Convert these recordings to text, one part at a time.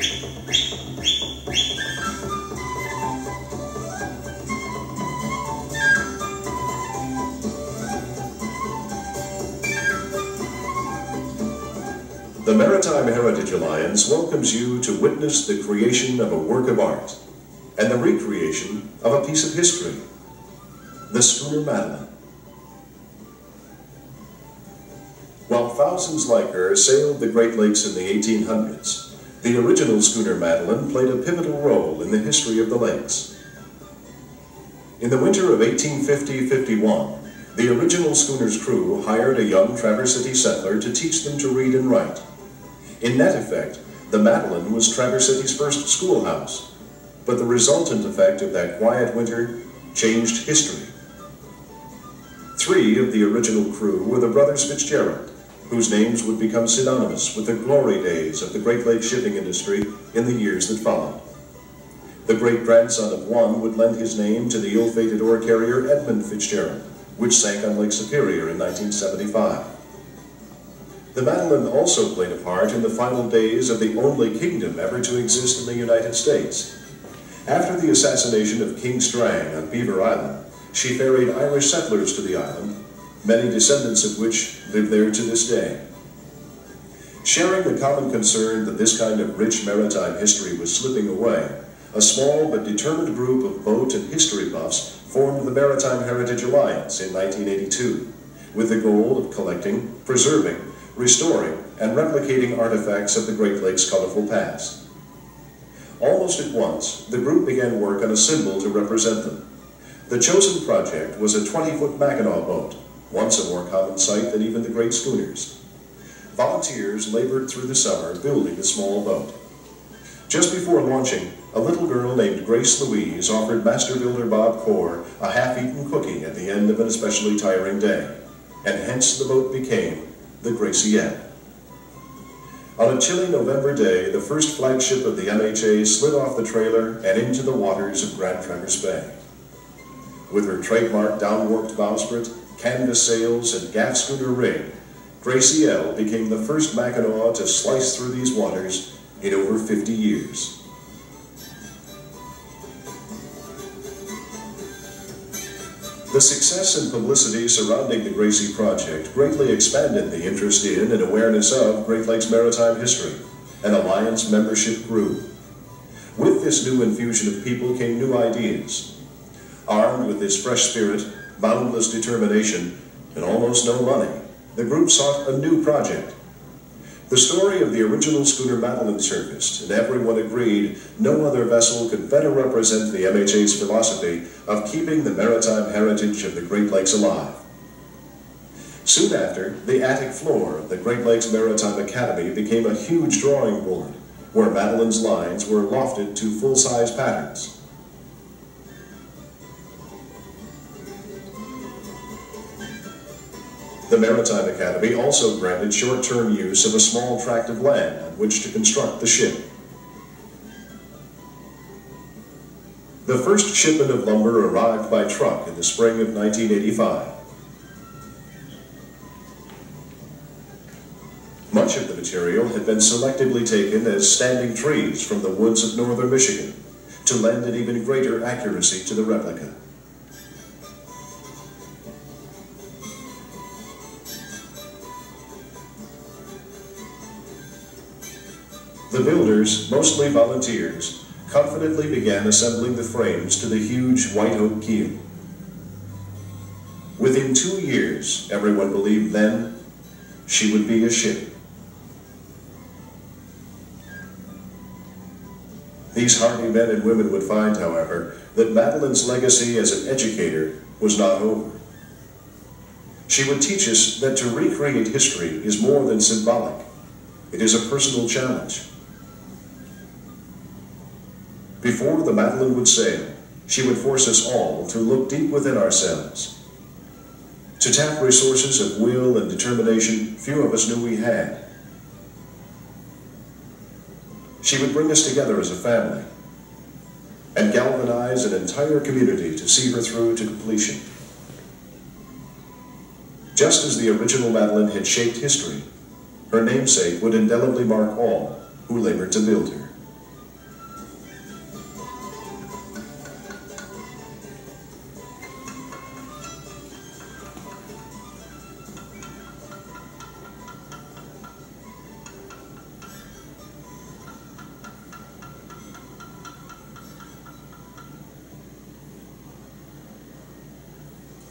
The Maritime Heritage Alliance welcomes you to witness the creation of a work of art and the recreation of a piece of history, the schooner Madeline. While thousands like her sailed the Great Lakes in the 1800s, the original schooner Madeline played a pivotal role in the history of the lakes. In the winter of 1850-51, the original schooner's crew hired a young Traverse City settler to teach them to read and write. In net effect, the Madeline was Traverse City's first schoolhouse, but the resultant effect of that quiet winter changed history. 3 of the original crew were the brothers Fitzgerald, whose names would become synonymous with the glory days of the Great Lakes shipping industry in the years that followed. The great-grandson of one would lend his name to the ill-fated ore carrier Edmund Fitzgerald, which sank on Lake Superior in 1975. The Madeline also played a part in the final days of the only kingdom ever to exist in the United States. After the assassination of King Strang on Beaver Island, she ferried Irish settlers to the island, many descendants of which live there to this day. Sharing the common concern that this kind of rich maritime history was slipping away, a small but determined group of boat and history buffs formed the Maritime Heritage Alliance in 1982, with the goal of collecting, preserving, restoring, and replicating artifacts of the Great Lakes' colorful past. Almost at once, the group began work on a symbol to represent them. The chosen project was a 20-foot Mackinaw boat, once a more common sight than even the great schooners. Volunteers labored through the summer building the small boat. Just before launching, a little girl named Grace Louise offered master builder Bob Core a half-eaten cookie at the end of an especially tiring day, and hence the boat became the Graciette. On a chilly November day, the first flagship of the MHA slid off the trailer and into the waters of Grand Traverse Bay. With her trademark down-warped bowsprit, canvas sails, and gaff schooner rig, Gracielle became the first Mackinaw to slice through these waters in over 50 years. The success and publicity surrounding the Gracie project greatly expanded the interest in and awareness of Great Lakes maritime history, and Alliance membership grew. With this new infusion of people came new ideas. Armed with this fresh spirit, boundless determination, and almost no money, the group sought a new project. The story of the original schooner Madeline surfaced, and everyone agreed no other vessel could better represent the MHA's philosophy of keeping the maritime heritage of the Great Lakes alive. Soon after, the attic floor of the Great Lakes Maritime Academy became a huge drawing board, where Madeline's lines were lofted to full-size patterns. The Maritime Academy also granted short-term use of a small tract of land on which to construct the ship. The first shipment of lumber arrived by truck in the spring of 1985. Much of the material had been selectively taken as standing trees from the woods of northern Michigan to lend an even greater accuracy to the replica. The builders, mostly volunteers, confidently began assembling the frames to the huge white oak keel. Within 2 years, everyone believed then, she would be a ship. These hardy men and women would find, however, that Madeline's legacy as an educator was not over. She would teach us that to recreate history is more than symbolic. It is a personal challenge. Before the Madeline would sail, she would force us all to look deep within ourselves, to tap resources of will and determination few of us knew we had. She would bring us together as a family and galvanize an entire community to see her through to completion. Just as the original Madeline had shaped history, her namesake would indelibly mark all who labored to build her.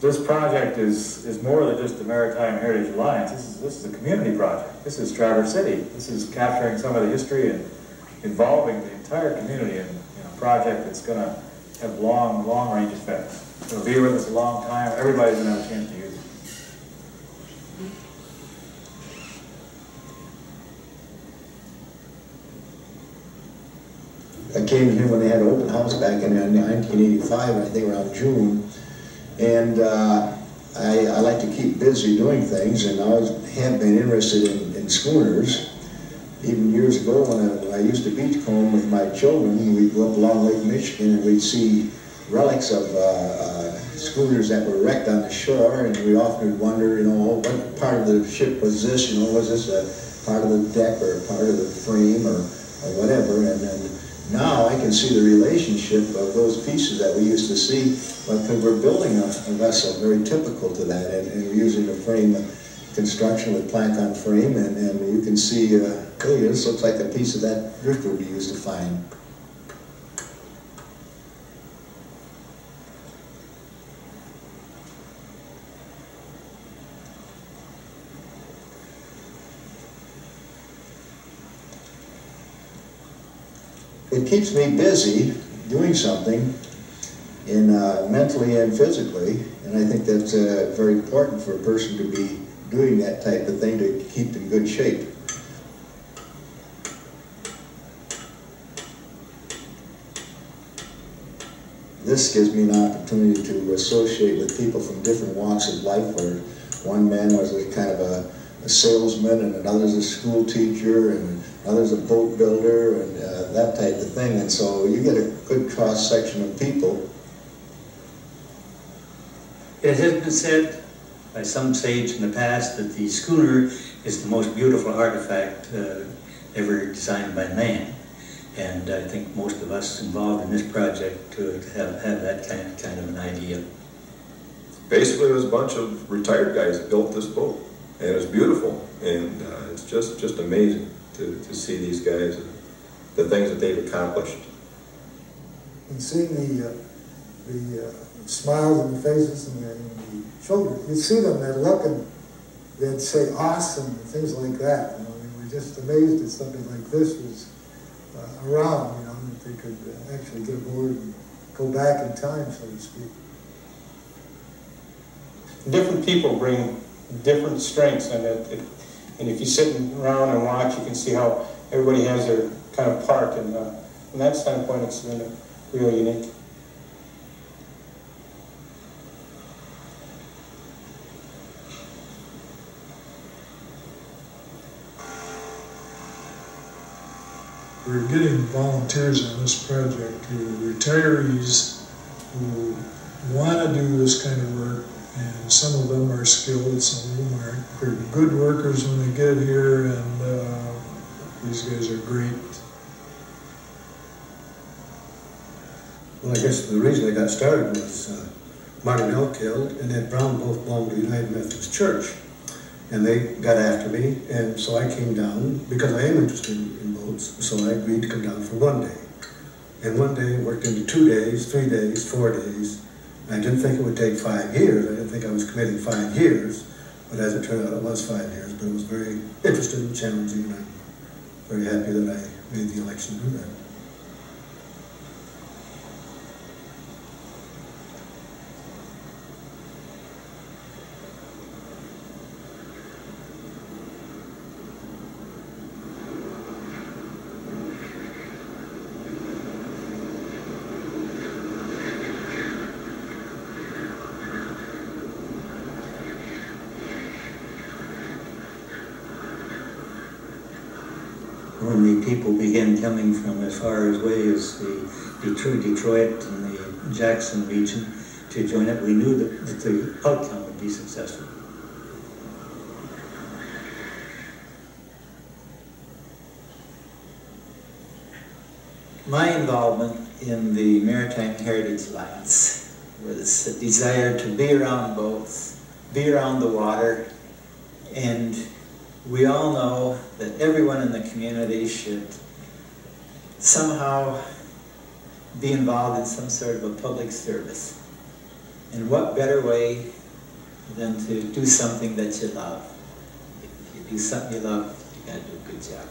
This project is more than just the Maritime Heritage Alliance. This is a community project. This is Traverse City. This is capturing some of the history and involving the entire community in a project that's going to have long range effects. It'll be with us a long time. Everybody's going to have a chance to use it. I came here when they had an open house back in 1985, I think around June, and I like to keep busy doing things, and I always have been interested in schooners. Even years ago when I used to beachcomb with my children, we'd go up along Lake Michigan and we'd see relics of schooners that were wrecked on the shore, and we often would wonder, what part of the ship was this? Was this a part of the deck or a part of the frame or whatever? And then now I can see the relationship of those pieces that we used to see, because we're building a vessel very typical to that, and we're using the frame construction with plank on frame, and you can see, this looks like a piece of that driftwood we used to find. It keeps me busy doing something, mentally and physically, and I think that's very important for a person to be doing that type of thing to keep in good shape. This gives me an opportunity to associate with people from different walks of life, where one man was a kind of a salesman, and another's a school teacher, and another's a boat builder, and that type of thing. And so you get a good cross-section of people. It has been said by some sage in the past that the schooner is the most beautiful artifact ever designed by man. And I think most of us involved in this project have that kind of an idea. Basically, it was a bunch of retired guys that built this boat, and it was beautiful, and it's just amazing to see these guys and the things that they've accomplished. And seeing the smiles on the faces and the children, you see them, they're looking, they'd say awesome and things like that. They were just amazed that something like this was around, that they could actually get aboard and go back in time, so to speak. Different people bring different strengths, and if you sit around and watch, you can see how everybody has their kind of part, and from that standpoint, it's been really unique. We're getting volunteers on this project who are retirees who want to do this kind of work, and some of them are skilled, some of them aren't. They're good workers when they get here, and these guys are great. Well, I guess the reason I got started was Martin Elkild and Ed Brown both belonged to the United Methodist Church. And they got after me, and so I came down because I am interested in boats, so I agreed to come down for one day. And one day it worked into 2 days, 3 days, 4 days. I didn't think it would take 5 years. I didn't think I was committing 5 years, but as it turned out, it was 5 years. But it was very interesting and challenging, and I'm very happy that I made the election to do that. When the people began coming from as far away as the Detroit and the Jackson region to join it, we knew that the outcome would be successful. My involvement in the Maritime Heritage Alliance was a desire to be around boats, be around the water, and we all know that everyone in the community should somehow be involved in some sort of a public service. And what better way than to do something that you love? If you do something you love, you gotta do a good job.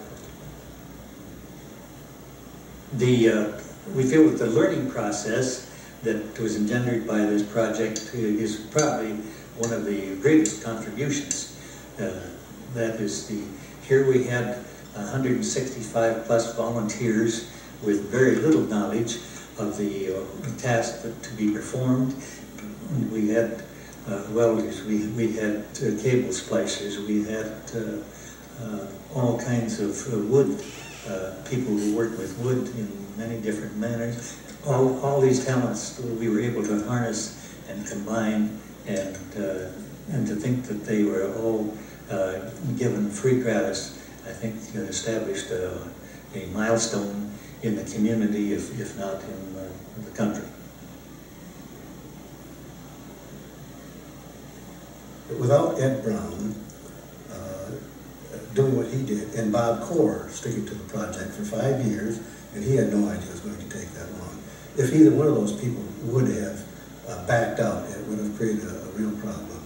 We feel that the learning process that was engendered by this project is probably one of the greatest contributions. That is here we had 165 plus volunteers with very little knowledge of the task to be performed. We had welders, we had cable splicers, we had all kinds of wood, people who worked with wood in many different manners. All these talents we were able to harness and combine, and to think that they were all given free gratis, I think established a milestone in the community, if not in the country. Without Ed Brown doing what he did, and Bob Core sticking to the project for 5 years, and he had no idea it was going to take that long. If either one of those people would have backed out, it would have created a real problem.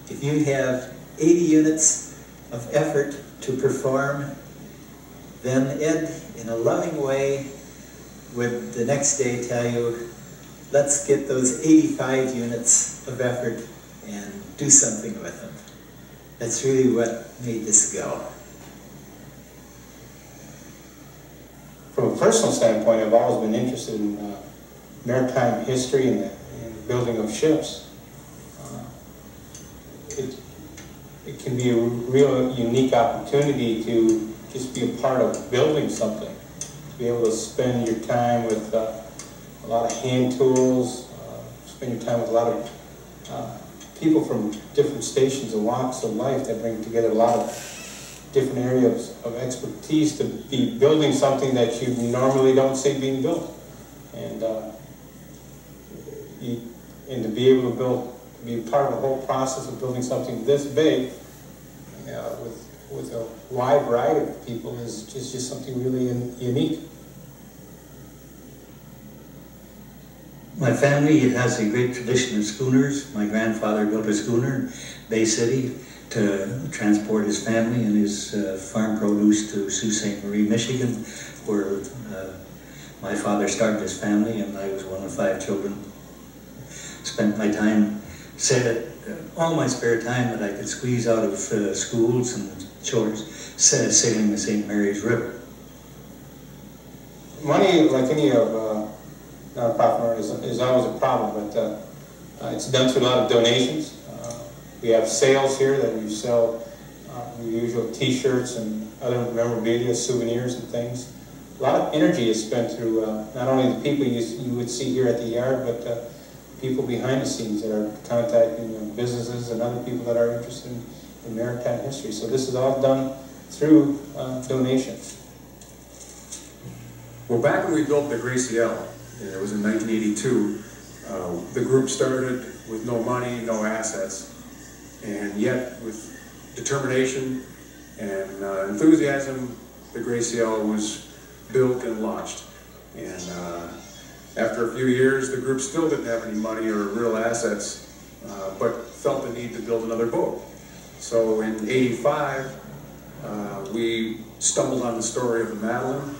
If you have 80 units of effort to perform, then Ed, in a loving way, would the next day tell you, let's get those 85 units of effort and do something with them. That's really what made this go. From a personal standpoint, I've always been interested in maritime history and the building of ships. It can be a real unique opportunity to just be a part of building something. To be able to spend your time with a lot of hand tools, spend your time with a lot of people from different stations and walks of life that bring together a lot of different areas of expertise to be building something that you normally don't see being built. And to be able to be part of the whole process of building something this big with a wide variety of people is just something really unique. My family has a great tradition of schooners. My grandfather built a schooner in Bay City to transport his family and his farm produce to Sault Ste. Marie, Michigan, where my father started his family, and I was one of 5 children. Spent my time, all my spare time that I could squeeze out of schools and chores, sailing the St. Mary's River. Money, like any of nonprofit is always a problem, but it's done through a lot of donations. We have sales here that we sell the usual T-shirts and other memorabilia, souvenirs and things. A lot of energy is spent through not only the people you would see here at the yard, but people behind the scenes that are contacting businesses and other people that are interested in maritime history. So this is all done through donations. Well, back when we built the Gracie L, it was in 1982, the group started with no money, no assets, and yet with determination and enthusiasm, the Gracie L was built and launched. And after a few years, the group still didn't have any money or real assets, but felt the need to build another boat. So in '85, we stumbled on the story of the Madeline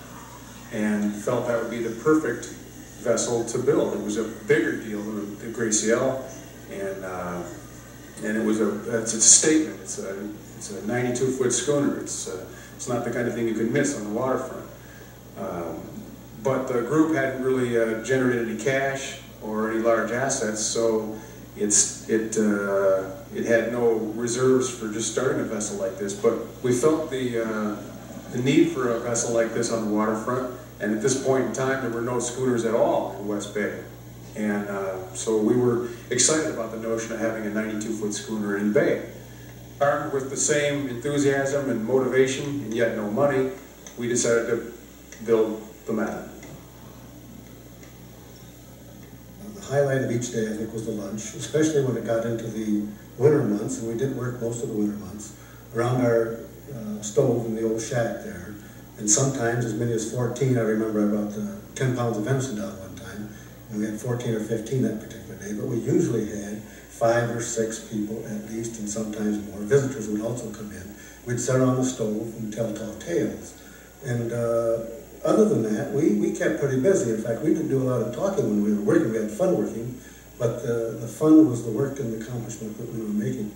and felt that would be the perfect vessel to build. It was a bigger deal than the Gracie L, and it was it's a statement. It's a 92-foot schooner. It's not the kind of thing you can miss on the waterfront. But the group hadn't really generated any cash or any large assets, so it had no reserves for just starting a vessel like this. But we felt the need for a vessel like this on the waterfront, and at this point in time, there were no schooners at all in West Bay. And so we were excited about the notion of having a 92-foot schooner in Bay. Armed with the same enthusiasm and motivation, and yet no money, we decided to build the Madeline. The highlight of each day, I think, was the lunch, especially when it got into the winter months, and we did work most of the winter months, around our stove in the old shack there. And sometimes as many as 14, I remember I brought 10 pounds of venison down one time, And we had 14 or 15 that particular day, but we usually had 5 or 6 people at least, and sometimes more. Visitors would also come in. We'd sit around the stove and tell tall tales. And other than that, we kept pretty busy. In fact, we didn't do a lot of talking when we were working. We had fun working, but the fun was the work and the accomplishment that we were making.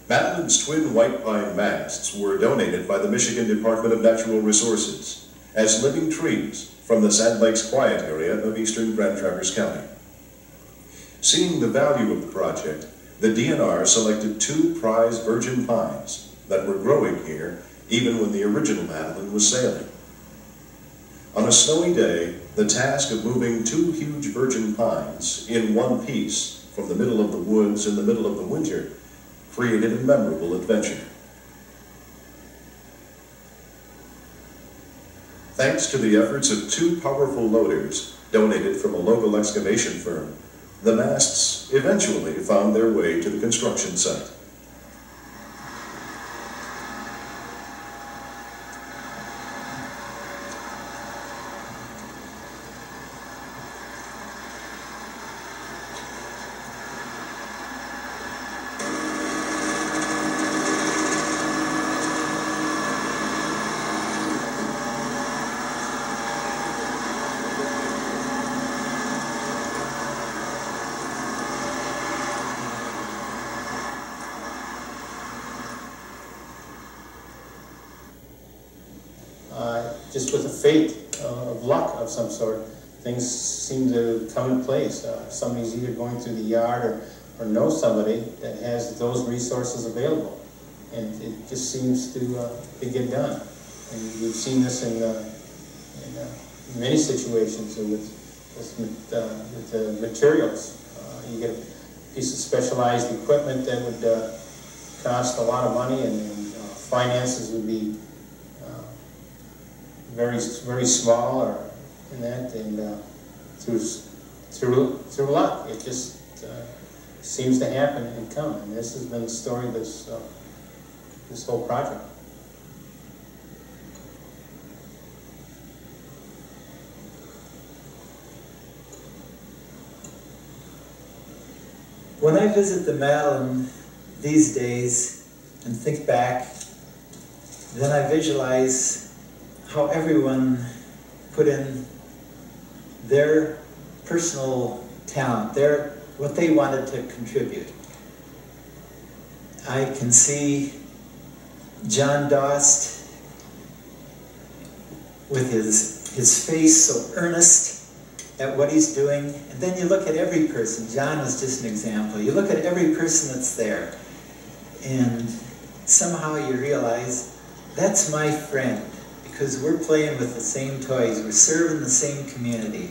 Madeline's twin white pine masts were donated by the Michigan Department of Natural Resources as living trees from the Sand Lakes Quiet area of eastern Grand Traverse County. Seeing the value of the project, the DNR selected 2 prize virgin pines that were growing here even when the original Madeline was sailing. On a snowy day, the task of moving 2 huge virgin pines in one piece from the middle of the woods in the middle of the winter created a memorable adventure. Thanks to the efforts of 2 powerful loaders donated from a local excavation firm, the masts eventually found their way to the construction site. Just with a fate of luck of some sort, things seem to come in place. Somebody's either going through the yard or knows somebody that has those resources available, and it just seems to get done. And we've seen this in many situations with the materials. You get a piece of specialized equipment that would cost a lot of money, and finances would be very small, or in that, and through luck, it just seems to happen and come. And this has been the story of this whole project. When I visit the Madeline these days and think back, then I visualize how everyone put in their personal talent, what they wanted to contribute. I can see John Dost with his face so earnest at what he's doing, and then you look at every person. John was just an example. You look at every person that's there, and somehow you realize that's my friend, because we're playing with the same toys, we're serving the same community.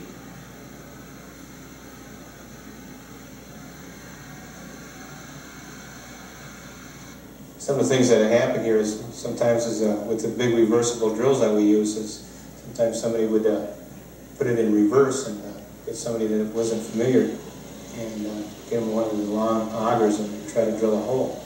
Some of the things that happen here is sometimes with the big reversible drills that we use, is sometimes somebody would put it in reverse and get somebody that wasn't familiar and get them one of the long augers and try to drill a hole.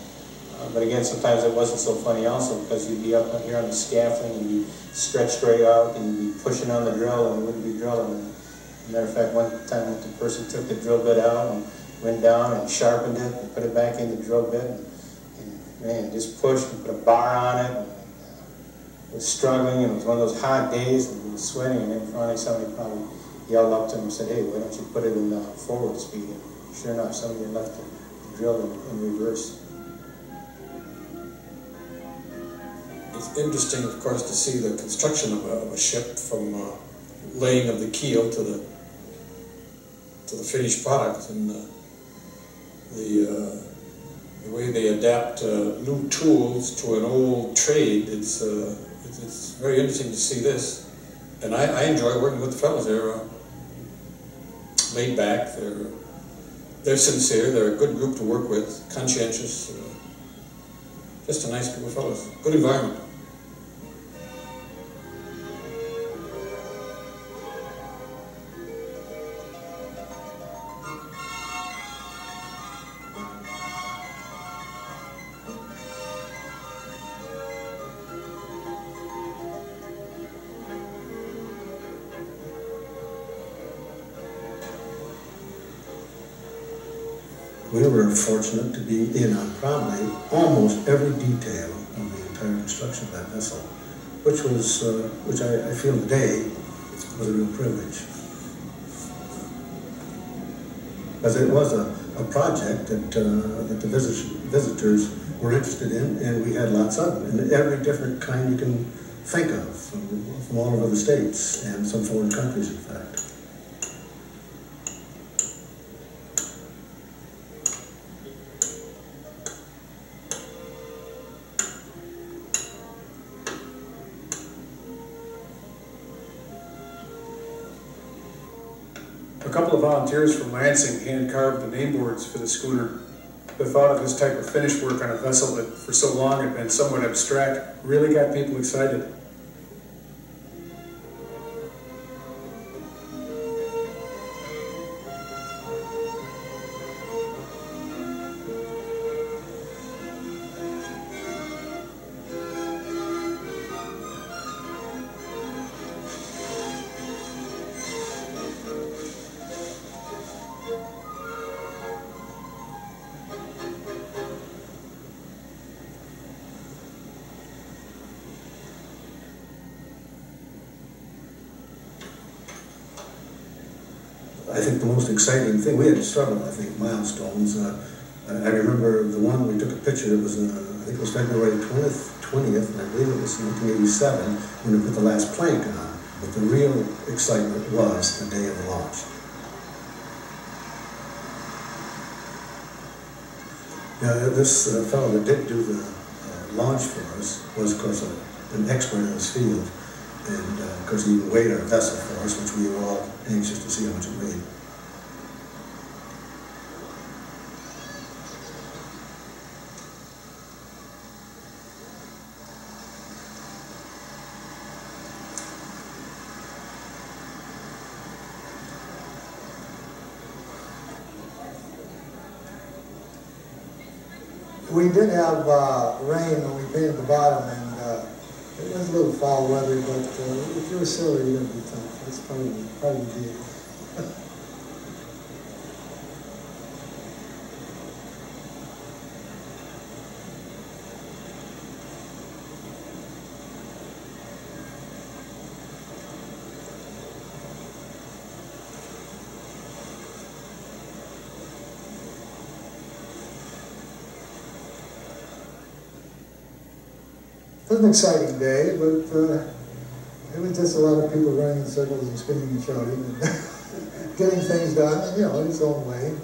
But again, sometimes it wasn't so funny also, because you'd be up here on the scaffolding and you'd be stretched right out and you'd be pushing on the drill and it wouldn't be drilling. And as a matter of fact, one time the person took the drill bit out and went down and sharpened it and put it back in the drill bit, and man, just pushed and put a bar on it, and was struggling, and it was one of those hot days, and he was sweating, and then finally somebody probably yelled up to him and said, "Hey, why don't you put it in forward speed?" And sure enough, somebody had left the drill in reverse. It's interesting, of course, to see the construction of a ship, from laying of the keel to the finished product, and the way they adapt new tools to an old trade. It's very interesting to see this, and I enjoy working with the fellows. They're laid back, they're sincere, they're a good group to work with, conscientious, just a nice group of fellows, good environment. we were fortunate to be in on probably almost every detail of the entire construction of that vessel, which I feel today was a real privilege. Because it was a project that the visitors were interested in, and we had lots of them, and every different kind you can think of, from all over the states, and some foreign countries, in fact. A couple of volunteers from Lansing hand-carved the name boards for the schooner. The thought of this type of finish work on a vessel that for so long had been somewhat abstract really got people excited. I think the most exciting thing, we had several, I think, milestones. I remember the one we took a picture, it was, I think it was February 20th, and I believe it was 1987, when we put the last plank on. But the real excitement was the day of the launch. Now, this fellow that did do the launch for us was, of course, an expert in his field. And of course, he weighed our vessel for us, which we were all anxious to see how much it weighed. We did have rain when we painted the bottom, and it was a little foul weather, but if you're a sailor, you're going to be tough. That's part of the deal. It was an exciting day, but it was just a lot of people running in circles and screaming and shouting and getting things done, and, you know, in its own way.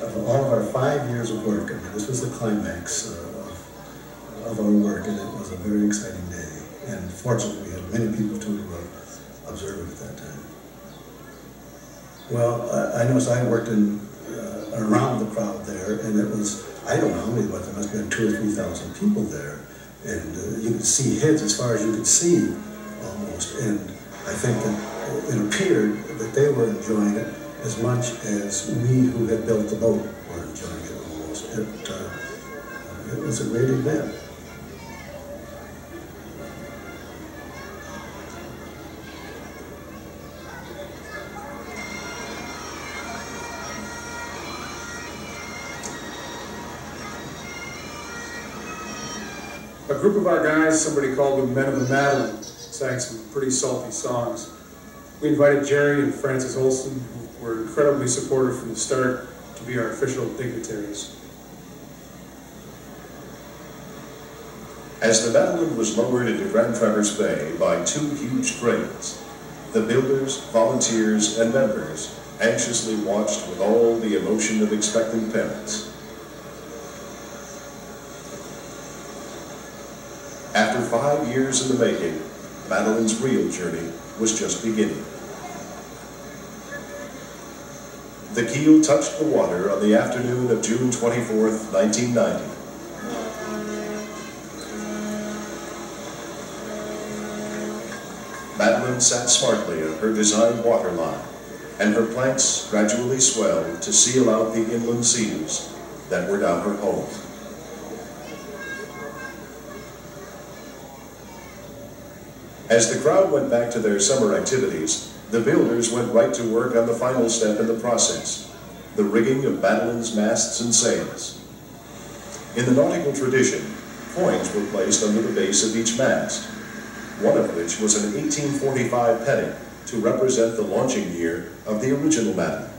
Of all of our 5 years of work, I mean, this was the climax of our work, and it was a very exciting day. And fortunately, we had many people to observe it at that time. Well, I noticed I worked in around the crowd there, and it was, I don't know how many, but there must have been 2,000 or 3,000 people there. And you could see heads as far as you could see, almost. And I think that it appeared that they were enjoying it as much as we who had built the boat were enjoying it almost. It was a great event. A group of our guys, somebody called them Men of the Madeline, sang some pretty salty songs. We invited Jerry and Francis Olson, who were incredibly supportive from the start, to be our official dignitaries. As the Madeline was lowered into Grand Traverse Bay by 2 huge cranes, the builders, volunteers, and members anxiously watched with all the emotion of expectant parents. After 5 years in the making, Madeline's real journey was just beginning. The keel touched the water on the afternoon of June 24th, 1990. Madeline sat smartly on her designed waterline, and her planks gradually swelled to seal out the inland seas, that were now her home. As the crowd went back to their summer activities, the builders went right to work on the final step in the process, the rigging of Madeline's masts and sails. In the nautical tradition, coins were placed under the base of each mast, one of which was an 1845 penny to represent the launching year of the original Madeline.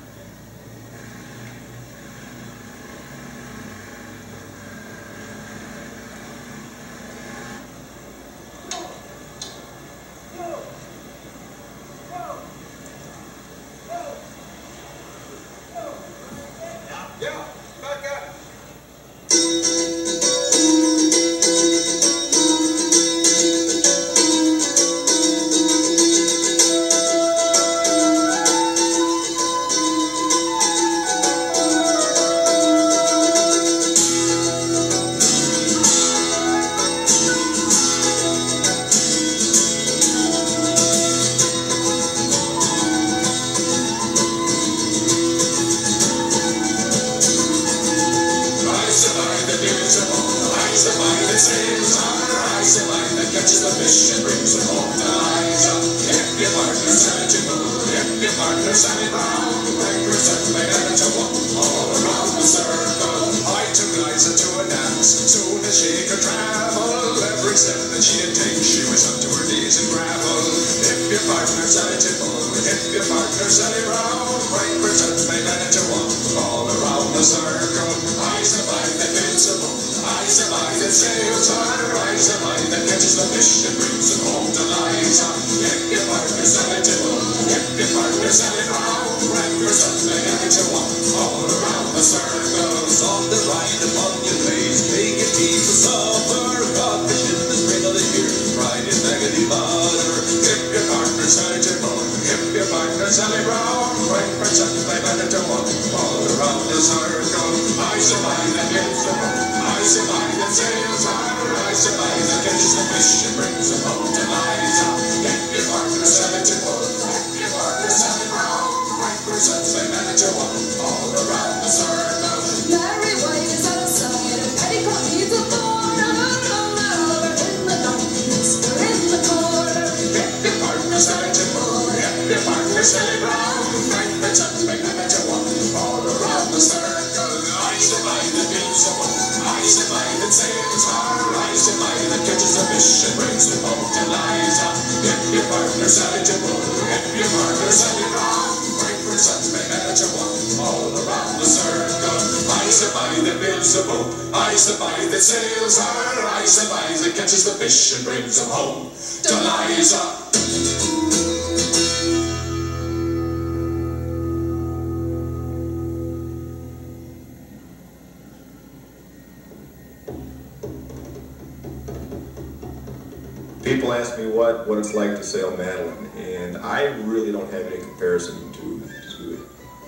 People ask me what it's like to sail Madeline, and I really don't have any comparison to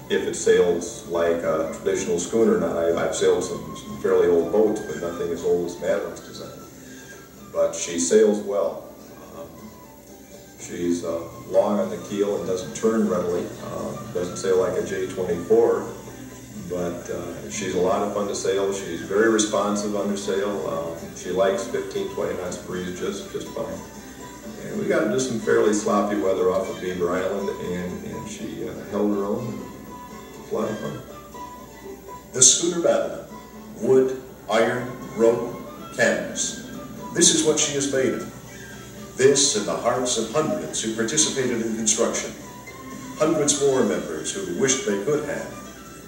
if it sails like a traditional schooner or not. I've sailed some fairly old boats, but nothing as old as Madeline's design. But she sails well. She's long on the keel and doesn't turn readily. Doesn't sail like a J24, but she's a lot of fun to sail. She's very responsive under sail. She likes 15-20 knots breeze just fine. And we got into some fairly sloppy weather off of Beaver Island, and she held her own. It was a lot of fun. The schooner Madeline, wood, iron, rope, canvas. This is what she is made of. This and the hearts of hundreds who participated in construction. Hundreds more members who wished they could have,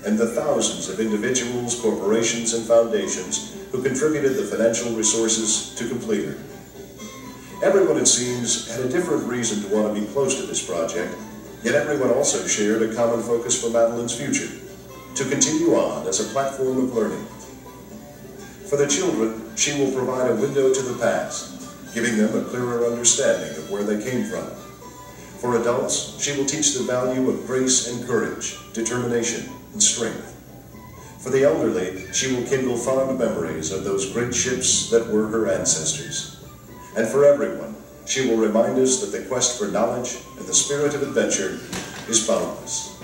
and the thousands of individuals, corporations, and foundations who contributed the financial resources to complete her. Everyone, it seems, had a different reason to want to be close to this project, yet everyone also shared a common focus for Madeline's future, to continue on as a platform of learning. For the children, she will provide a window to the past, giving them a clearer understanding of where they came from. For adults, she will teach the value of grace and courage, determination and strength. For the elderly, she will kindle fond memories of those great ships that were her ancestors. And for everyone, she will remind us that the quest for knowledge and the spirit of adventure is boundless.